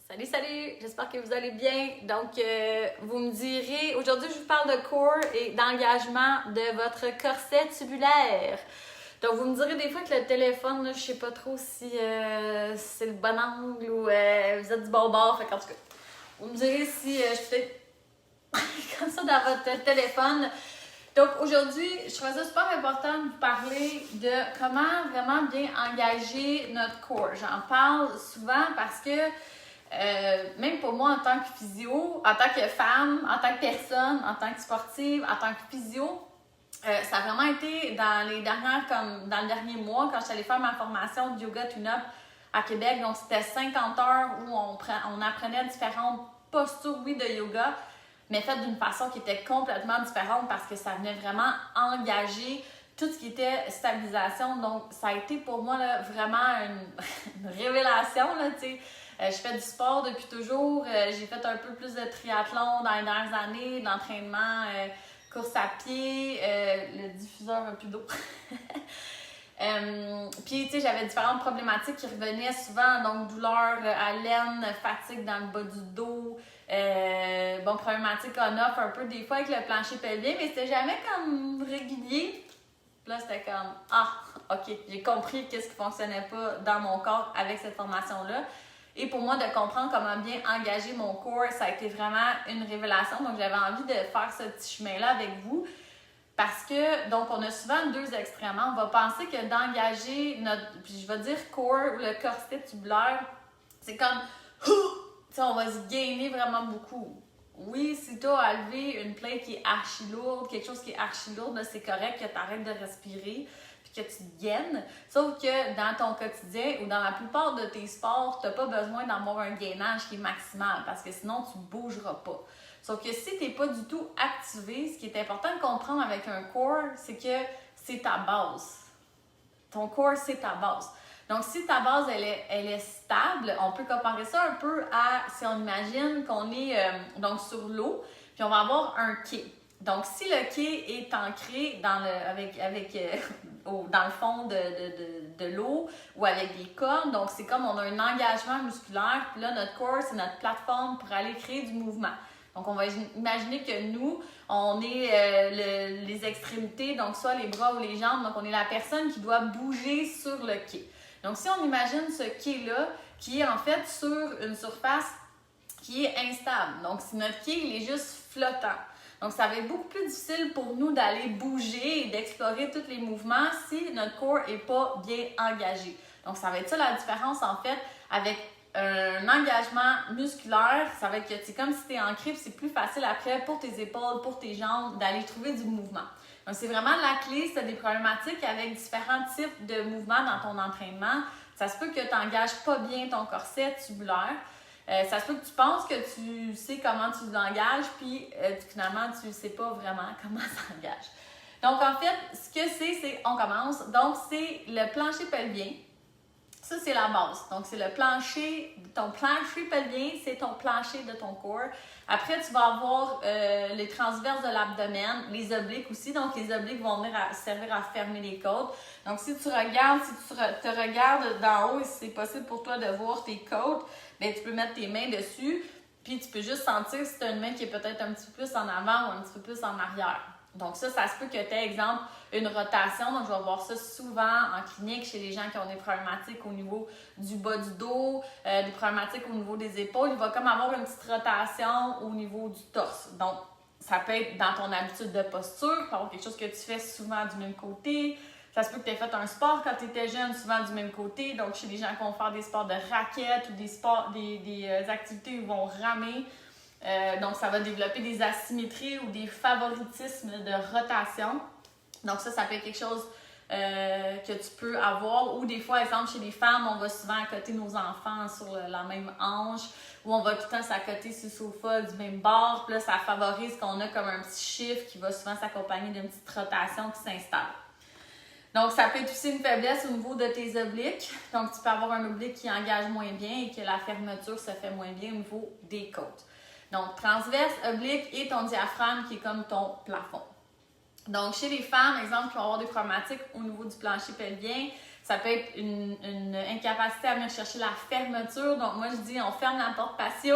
Salut, salut! J'espère que vous allez bien. Donc, vous me direz, aujourd'hui, je vous parle de core et d'engagement de votre corset tubulaire. Donc, vous me direz des fois que le téléphone, là, je sais pas trop si c'est le bon angle ou vous êtes du bon bord. Fait qu'en tout cas, vous me direz si je suis peut-être comme ça dans votre téléphone. Donc, aujourd'hui, je trouve ça super important de vous parler de comment vraiment bien engager notre core. J'en parle souvent parce que même pour moi en tant que physio, en tant que femme, en tant que personne, en tant que sportive, en tant que physio, ça a vraiment été dans le dernier mois quand je suis allée faire ma formation de yoga tune-up à Québec. Donc c'était 50 heures où on apprenait différentes postures, oui, de yoga, mais faites d'une façon qui était complètement différente parce que ça venait vraiment engager tout ce qui était stabilisation. Donc ça a été pour moi là, vraiment une révélation, là, tu sais. Je fais du sport depuis toujours. J'ai fait un peu plus de triathlon dans les dernières années, de l'entraînement, course à pied, le diffuseur un peu d'eau. Puis, tu sais, j'avais différentes problématiques qui revenaient souvent, donc douleur à l'aine, fatigue dans le bas du dos, problématique on-off un peu des fois avec le plancher pelvien, mais c'était jamais comme régulier. Puis là, c'était comme, ok, j'ai compris qu'est-ce qui fonctionnait pas dans mon corps avec cette formation-là. Et pour moi, de comprendre comment bien engager mon corps, ça a été vraiment une révélation. Donc, j'avais envie de faire ce petit chemin-là avec vous. Parce que, donc, on a souvent deux extrêmes. On va penser que d'engager notre, puis je vais dire core ou le corset tubulaire, c'est comme, on va se gainer vraiment beaucoup. Oui, si tu as à lever une plaie qui est archi lourde, quelque chose qui est archi lourde, c'est correct que tu arrêtes de respirer puis que tu te gaines. Sauf que dans ton quotidien ou dans la plupart de tes sports, tu n'as pas besoin d'avoir un gainage qui est maximal parce que sinon, tu ne bougeras pas. Sauf que si tu n'es pas du tout activé, ce qui est important de comprendre avec un core, c'est que c'est ta base. Ton core, c'est ta base. Donc, si ta base, elle est stable, on peut comparer ça un peu à, si on imagine qu'on est donc sur l'eau, puis on va avoir un quai. Donc, si le quai est ancré dans le fond de l'eau ou avec des cordes, donc c'est comme on a un engagement musculaire, puis là, notre corps, c'est notre plateforme pour aller créer du mouvement. Donc, on va imaginer que nous, on est les extrémités, donc soit les bras ou les jambes, donc on est la personne qui doit bouger sur le quai. Donc, si on imagine ce quai-là, qui est en fait sur une surface qui est instable. Donc, si notre quai, il est juste flottant. Donc, ça va être beaucoup plus difficile pour nous d'aller bouger et d'explorer tous les mouvements si notre corps n'est pas bien engagé. Donc, ça va être ça la différence, en fait, avec un engagement musculaire. Ça va être que c'est comme si tu es ancré, puis c'est plus facile après pour tes épaules, pour tes jambes, d'aller trouver du mouvement. Donc, c'est vraiment la clé. Si tu as des problématiques avec différents types de mouvements dans ton entraînement, ça se peut que tu n'engages pas bien ton corset tubulaire. Ça se peut que tu penses que tu sais comment tu l'engages, puis finalement, tu ne sais pas vraiment comment ça engage. Donc, en fait, ce que c'est on commence. Donc, c'est le plancher pelvien. Ça, c'est la base. Donc, c'est le plancher, ton plancher pelvien, c'est ton plancher de ton corps. Après, tu vas avoir les transverses de l'abdomen, les obliques aussi. Donc, les obliques vont venir servir à fermer les côtes. Donc, si tu te regardes d'en haut et si c'est possible pour toi de voir tes côtes, bien, tu peux mettre tes mains dessus. Puis, tu peux juste sentir si tu as une main qui est peut-être un petit peu plus en avant ou un petit peu plus en arrière. Donc ça se peut que tu aies, exemple, une rotation. Donc, je vais voir ça souvent en clinique chez les gens qui ont des problématiques au niveau du bas du dos, des problématiques au niveau des épaules. Il va comme avoir une petite rotation au niveau du torse. Donc, ça peut être dans ton habitude de posture, ça peut avoir quelque chose que tu fais souvent du même côté. Ça se peut que tu aies fait un sport quand tu étais jeune, souvent du même côté. Donc, chez les gens qui vont faire des sports de raquettes ou des activités où ils vont ramer. Donc, ça va développer des asymétries ou des favoritismes de rotation. Donc, ça peut être quelque chose que tu peux avoir. Ou des fois, exemple, chez les femmes, on va souvent accoter nos enfants sur la même hanche ou on va tout le temps s'accoter sur le sofa du même bord. Puis là, ça favorise qu'on a comme un petit chiffre qui va souvent s'accompagner d'une petite rotation qui s'installe. Donc, ça peut être aussi une faiblesse au niveau de tes obliques. Donc, tu peux avoir un oblique qui engage moins bien et que la fermeture se fait moins bien au niveau des côtes. Donc, transverse, oblique et ton diaphragme qui est comme ton plafond. Donc, chez les femmes, exemple, qui vont avoir des problématiques au niveau du plancher pelvien, Ça peut être une incapacité à venir chercher la fermeture. Donc, moi, je dis, on ferme la porte patio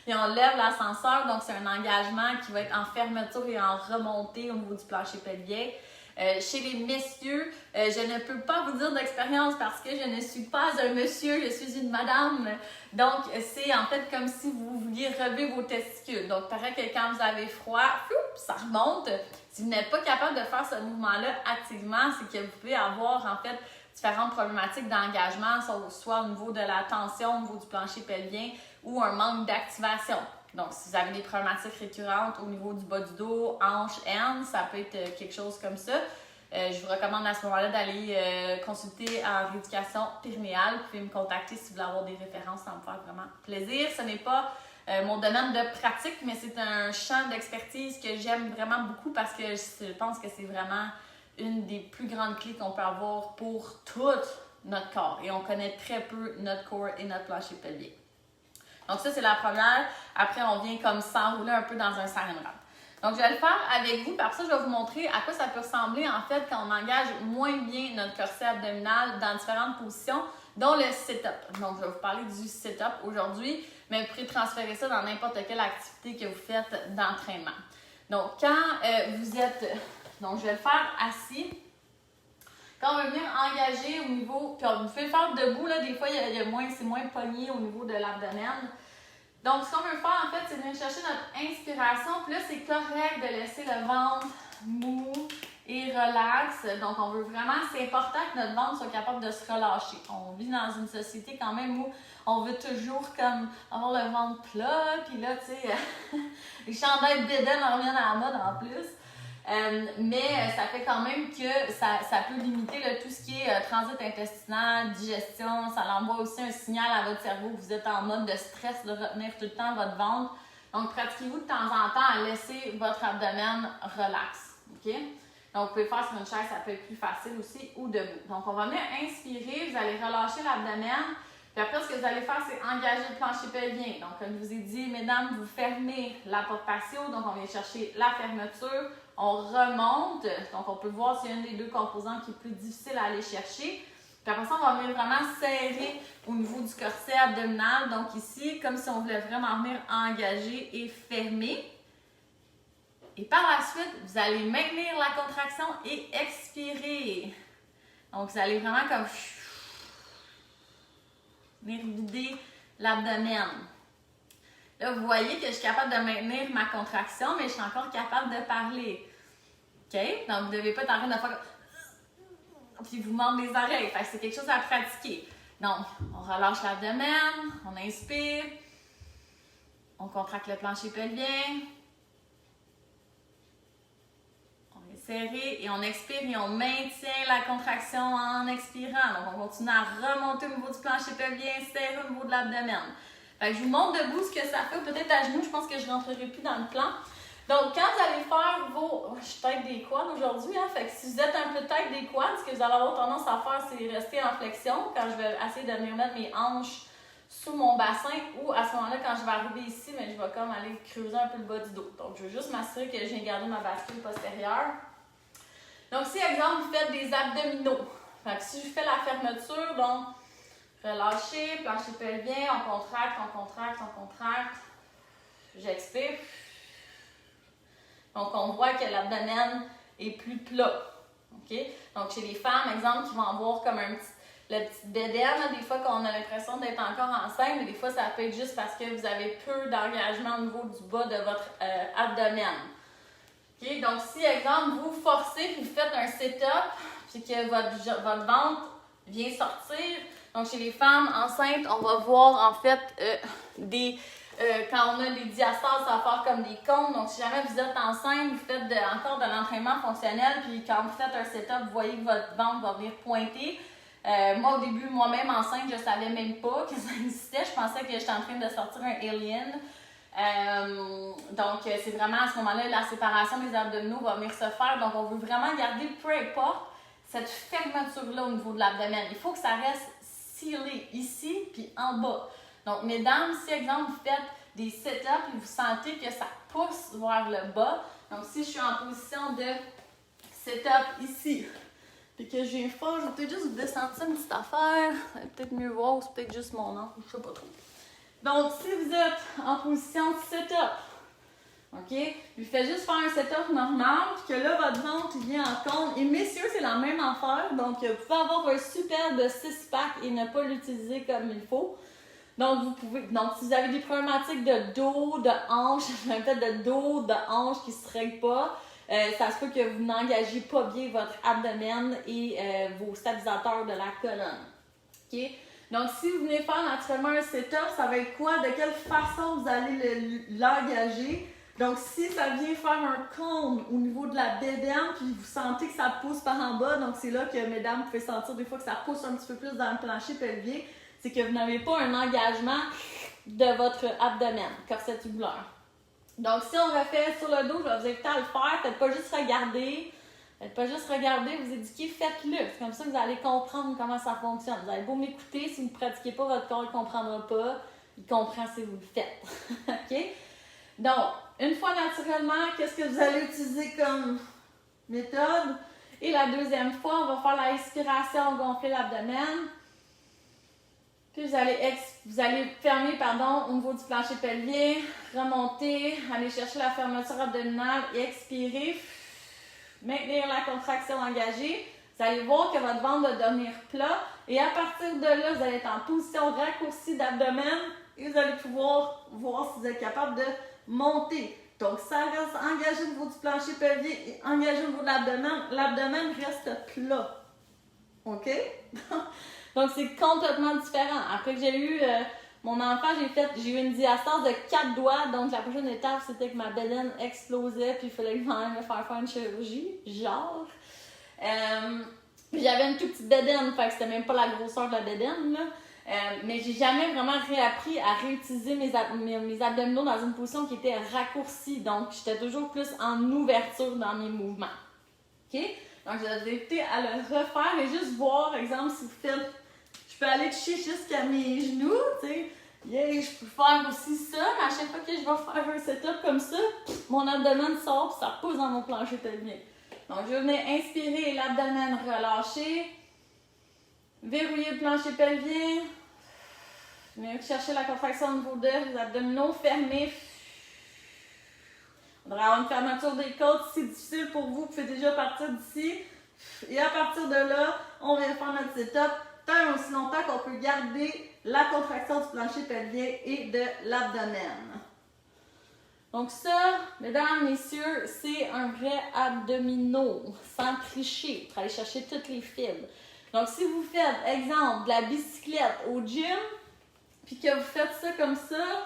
et on lève l'ascenseur. Donc, c'est un engagement qui va être en fermeture et en remontée au niveau du plancher pelvien. Chez les messieurs, je ne peux pas vous dire d'expérience parce que je ne suis pas un monsieur, je suis une madame. Donc, c'est en fait comme si vous vouliez relever vos testicules. Donc, pareil que quand vous avez froid, ça remonte. Si vous n'êtes pas capable de faire ce mouvement-là activement, c'est que vous pouvez avoir en fait différentes problématiques d'engagement, soit au niveau de la tension, au niveau du plancher pelvien ou un manque d'activation. Donc, si vous avez des problématiques récurrentes au niveau du bas du dos, hanche, hanne, ça peut être quelque chose comme ça. Je vous recommande à ce moment-là d'aller consulter en rééducation périnéale. Vous pouvez me contacter si vous voulez avoir des références, ça va me faire vraiment plaisir. Ce n'est pas mon domaine de pratique, mais c'est un champ d'expertise que j'aime vraiment beaucoup parce que je pense que c'est vraiment une des plus grandes clés qu'on peut avoir pour tout notre corps. Et on connaît très peu notre corps et notre plancher pelvien. Donc ça, c'est la première. Après, on vient comme s'enrouler un peu dans un saran wrap. Donc, je vais le faire avec vous. Puis après ça, je vais vous montrer à quoi ça peut ressembler en fait quand on engage moins bien notre corset abdominal dans différentes positions, dont le sit-up. Donc, je vais vous parler du sit-up aujourd'hui, mais vous pourrez transférer ça dans n'importe quelle activité que vous faites d'entraînement. Donc, quand vous êtes... Donc, je vais le faire assis. Quand on va venir engager au niveau... Puis, vous pouvez le faire debout, là. Des fois, c'est moins pogné au niveau de l'abdomen. Donc, ce qu'on veut faire, en fait, c'est venir chercher notre inspiration. Puis là, c'est correct de laisser le ventre mou et relax. Donc, on veut vraiment... C'est important que notre ventre soit capable de se relâcher. On vit dans une société quand même où on veut toujours comme avoir le ventre plat. Puis là, tu sais, les chandails de bédaine en reviennent à la mode en plus. Mais ça fait quand même que ça peut limiter là, tout ce qui est transit intestinal, digestion. Ça envoie aussi un signal à votre cerveau que vous êtes en mode de stress, de retenir tout le temps votre ventre. Donc, pratiquez-vous de temps en temps à laisser votre abdomen relax. OK? Donc, vous pouvez faire sur une chaise, ça peut être plus facile aussi, ou debout. Donc, on va venir inspirer, vous allez relâcher l'abdomen. Puis après, ce que vous allez faire, c'est engager le plancher pelvien. Donc, comme je vous ai dit, mesdames, vous fermez la porte patio. Donc, on vient chercher la fermeture. On remonte. Donc, on peut voir s'il y a une des deux composantes qui est plus difficile à aller chercher. Puis après ça, on va venir vraiment serrer au niveau du corset abdominal. Donc, ici, comme si on voulait vraiment venir engager et fermer. Et par la suite, vous allez maintenir la contraction et expirer. Donc, vous allez vraiment comme... venir vider l'abdomen. Là, vous voyez que je suis capable de maintenir ma contraction, mais je suis encore capable de parler. OK? Donc, vous ne devez pas être en train de faire puis vous mordre les oreilles. Fait que c'est quelque chose à pratiquer. Donc, on relâche l'abdomen, on inspire, on contracte le plancher pelvien, on est serré et on expire et on maintient la contraction en expirant. Donc, on continue à remonter au niveau du plancher pelvien, serrer au niveau de l'abdomen. Fait que je vous montre debout ce que ça fait, peut-être à genoux, je pense que je ne rentrerai plus dans le plan. Donc, quand vous allez faire vos... Je suis tête des quads aujourd'hui, hein? Fait que si vous êtes un peu tête des quads, ce que vous allez avoir tendance à faire, c'est rester en flexion quand je vais essayer de venir mettre mes hanches sous mon bassin ou à ce moment-là, quand je vais arriver ici, mais je vais comme aller creuser un peu le bas du dos. Donc, je veux juste m'assurer que j'ai gardé ma bascule postérieure. Donc, si, exemple, vous faites des abdominaux, fait que si je fais la fermeture, donc, relâchez, plancher pelvien, on contracte, on contracte, on contracte. J'expire. Donc, on voit que l'abdomen est plus plat. OK? Donc, chez les femmes, exemple, qui vont avoir comme le petit bédaine, des fois qu'on a l'impression d'être encore enceinte, mais des fois, ça peut être juste parce que vous avez peu d'engagement au niveau du bas de votre abdomen. OK? Donc, si, exemple, vous forcez et vous faites un sit-up, puis que votre ventre vient sortir, donc chez les femmes enceintes, on va voir en fait quand on a des diastases, ça va faire comme des cônes. Donc, si jamais vous êtes enceinte, vous faites encore de l'entraînement fonctionnel, puis quand vous faites un setup, vous voyez que votre ventre va venir pointer. Moi, au début, moi-même enceinte, je ne savais même pas que ça existait. Je pensais que j'étais en train de sortir un alien. Donc, c'est vraiment à ce moment-là, la séparation des abdominaux va venir se faire. Donc, on veut vraiment garder, peu importe, cette fermeture-là au niveau de l'abdomen. Il faut que ça reste scellé ici, puis en bas. Donc, mesdames, si, exemple, vous faites des sit-ups et vous sentez que ça pousse vers le bas, donc si je suis en position de sit-up ici, puis que je viens fort, je vais peut-être juste vous descendre ça une petite affaire. Peut-être mieux voir, c'est peut-être juste mon angle, je sais pas trop. Donc, si vous êtes en position de setup, OK? Vous faites juste faire un setup normal, puis que là, votre ventre vient en compte. Et messieurs, c'est la même affaire. Donc, vous pouvez avoir un superbe six-pack et ne pas l'utiliser comme il faut. Donc, si vous avez des problématiques de dos, de hanche, en fait de dos, de hanche qui ne se règlent pas, ça se peut que vous n'engagez pas bien votre abdomen et vos stabilisateurs de la colonne. OK? Donc, si vous venez faire naturellement un setup, ça va être quoi? De quelle façon vous allez l'engager? Donc, si ça vient faire un cône au niveau de la bédaine, puis vous sentez que ça pousse par en bas, donc c'est là que, mesdames, vous pouvez sentir des fois que ça pousse un petit peu plus dans le plancher pelvien, c'est que vous n'avez pas un engagement de votre abdomen, corset tubulaire. Donc, si on refait sur le dos, je vais vous inviter à le faire. Faites pas juste regarder. Vous éduquer, faites-le. C'est comme ça que vous allez comprendre comment ça fonctionne. Vous allez beau m'écouter, si vous ne pratiquez pas, votre corps ne comprendra pas. Il comprend si vous le faites. OK? Donc, une fois naturellement, qu'est-ce que vous allez utiliser comme méthode? Et la deuxième fois, on va faire la expiration, gonfler l'abdomen. Puis vous allez fermer au niveau du plancher pelvien, remonter, aller chercher la fermeture abdominale et expirer. Maintenir la contraction engagée. Vous allez voir que votre ventre va devenir plat. Et à partir de là, vous allez être en position raccourcie d'abdomen et vous allez pouvoir voir si vous êtes capable de monter. Donc, ça reste engagé au niveau du plancher pelvien et engagé au niveau de l'abdomen. L'abdomen reste plat. OK? Donc, c'est complètement différent. Après que j'ai eu mon enfant, j'ai eu une diastase de 4 doigts. Donc, la prochaine étape, c'était que ma bédaine explosait. Puis, il fallait me faire une chirurgie. Genre. Puis, j'avais une toute petite bédaine. Fait que c'était même pas la grosseur de la bédaine, là. Mais j'ai jamais vraiment réappris à réutiliser mes abdominaux dans une position qui était raccourcie. Donc, j'étais toujours plus en ouverture dans mes mouvements. OK? Donc, je vais vous inviter à le refaire et juste voir, par exemple, si vous faites... Je peux aller toucher jusqu'à mes genoux, tu sais. Yeah, je peux faire aussi ça, mais à chaque fois que je vais faire un setup comme ça, mon abdomen sort et ça pousse dans mon plancher pelvien. Donc, je vais venir inspirer et l'abdomen relâcher. Verrouiller le plancher pelvien. Venir chercher la contraction au niveau de les abdominaux fermés. On devrait avoir une fermeture des côtes. Si c'est difficile pour vous, vous pouvez déjà partir d'ici. Et à partir de là, on vient faire notre setup tant aussi longtemps qu'on peut garder la contraction du plancher pelvien et de l'abdomen. Donc ça, mesdames, messieurs, c'est un vrai abdominaux, sans tricher, pour aller chercher toutes les fibres. Donc si vous faites, exemple, de la bicyclette au gym, puis que vous faites ça comme ça,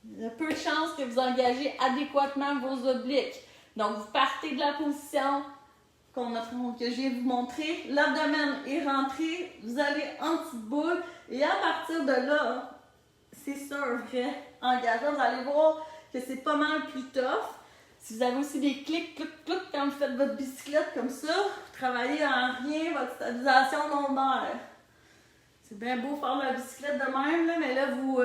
il y a peu de chances que vous engagez adéquatement vos obliques. Donc vous partez de la position que je viens de vous montrer, l'abdomen est rentré, vous allez en petite boule, et à partir de là, c'est ça un vrai engagement. Vous allez voir que c'est pas mal plus tough. Si vous avez aussi des clics, quand vous faites votre bicyclette comme ça, vous travaillez en rien votre stabilisation lombaire. C'est bien beau faire la bicyclette de même, là, mais là, vous,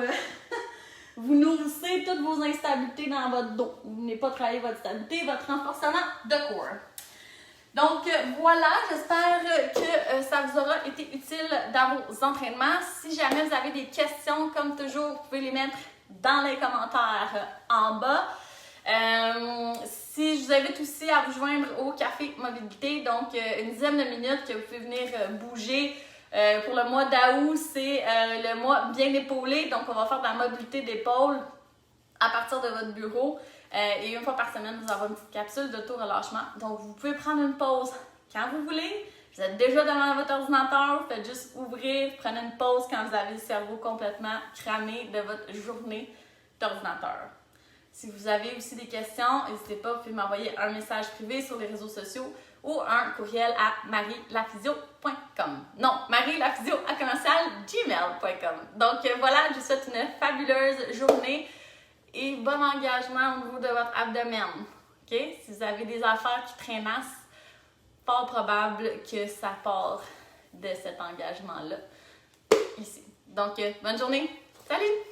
vous nourrissez toutes vos instabilités dans votre dos. Vous venez pas travailler votre stabilité, votre renforcement de corps. Donc voilà, j'espère que ça vous aura été utile dans vos entraînements. Si jamais vous avez des questions, comme toujours, vous pouvez les mettre dans les commentaires en bas. Si je vous invite aussi à vous joindre au Café Mobilité, donc une dizaine de minutes que vous pouvez venir bouger. Pour le mois d'août, c'est le mois bien épaulé, donc on va faire de la mobilité d'épaule à partir de votre bureau. Et une fois par semaine, vous aurez une petite capsule d'auto-relâchement. Donc, vous pouvez prendre une pause quand vous voulez. Vous êtes déjà devant votre ordinateur, vous faites juste ouvrir, prenez une pause quand vous avez le cerveau complètement cramé de votre journée d'ordinateur. Si vous avez aussi des questions, n'hésitez pas, vous pouvez m'envoyer un message privé sur les réseaux sociaux ou un courriel à marielaphysio.com. Non, marielaphysio@gmail.com. Donc voilà, je vous souhaite une fabuleuse journée et bon engagement au niveau de votre abdomen. Okay? Si vous avez des affaires qui traînassent, fort probable que ça part de cet engagement-là ici. Donc, bonne journée. Salut!